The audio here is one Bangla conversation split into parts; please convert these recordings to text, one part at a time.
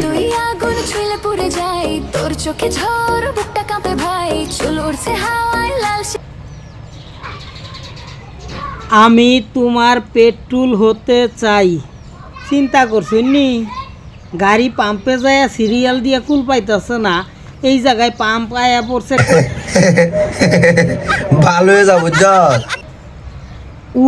তুই আগুন ছুঁলে পুড়ে যাই, তোর চোখে ঝড় বুকটা কাঁপে ভাই, চুল উড়ছে হাওয়ায় লাল। আমি তোমার পেট্রোল হতে চাই। চিন্তা করছো নি, গাড়ি পাম্পে যায় সিরিয়াল দিয়ে কুল পাইতেছে না, এই জায়গায় পাম্প আয়া পড়ছে। ভালো হয়ে যাবো।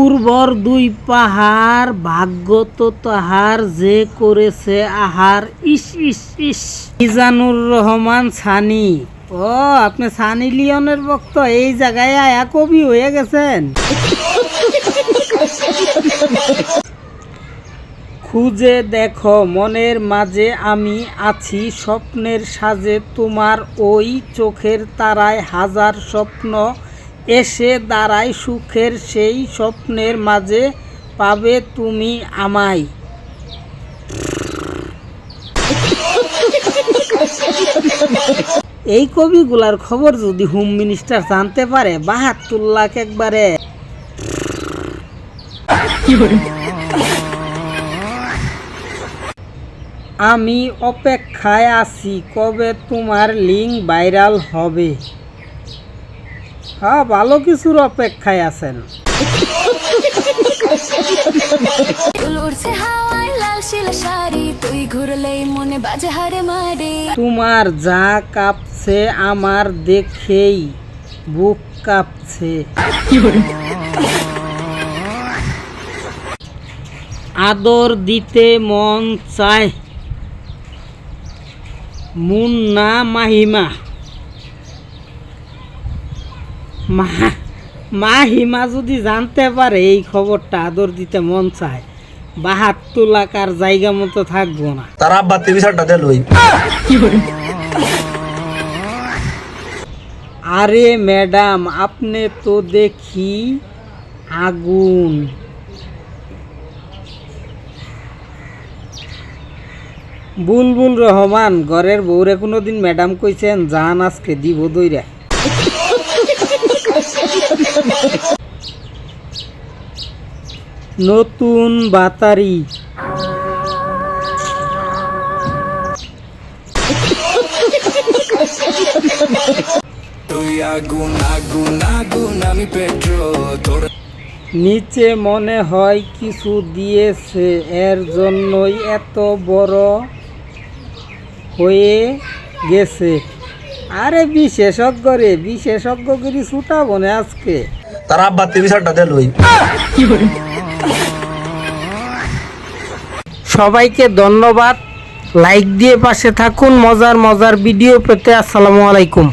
উর্বর দুই পাহাড়, ভাগ্য তো তাহার যে করেছে আহার। ইস ইস ইস। মিজানুর রহমান সানি। ও, আপনি সানি লিওনের ভক্ত, এই জায়গায় আয়া কবি হয়ে গেছেন। খুঁজে দেখো মনের মাঝে আমি আছি, স্বপ্নের সাজে তোমার ওই চোখের তারায় হাজার স্বপ্ন এসে দাঁড়ায়, সুখের সেই স্বপ্নের মাঝে পাবে তুমি আমায়। এই কবিগুলার খবর যদি হোম মিনিস্টার জানতে পারে, ৭২ লাখ একবারে। আমি অপেক্ষায় আছি, কবে তোমার লিঙ্ক ভাইরাল হবে। হ্যাঁ, ভালো কিছুর অপেক্ষায় আছেন। তুই ঘুরলেই মনে বাজে হারে মারে, তোমার যা কাঁপছে আমার দেখেই বুক কাঁপছে। আদর দিতে মন চায়, মুন্না মাহিমা। মাহিমা যদি জানতে পারে এই খবরটা, আদর দিতে মন চায়, ৭২ লাখ আর জায়গা মতো থাকবো না। তার আব্বা ৩০টা দেল ওই। আরে ম্যাডাম, আপনি তো দেখি আগুন। বুলবুল রহমান, ঘরের বউরে কোনোদিন ম্যাডাম কইছেন? জান আজকে দিব দইরা। নতুন বাতারি। তুই আগুন আগুন আগুন আমি পেট্রোল। নিচে মনে হয় কিছু দিয়েছে, এর জন্যই এত বড় হয়ে গেছে। আরে বিশেষজ্ঞ রে, বিশেষজ্ঞগিরি ছুটাবো না আজকে। তার আব্বা ৩০টা দেল ওই। সবাইকে ধন্যবাদ, লাইক দিয়ে পাশে থাকুন মজার মজার ভিডিও পেতে। আসসালামু আলাইকুম।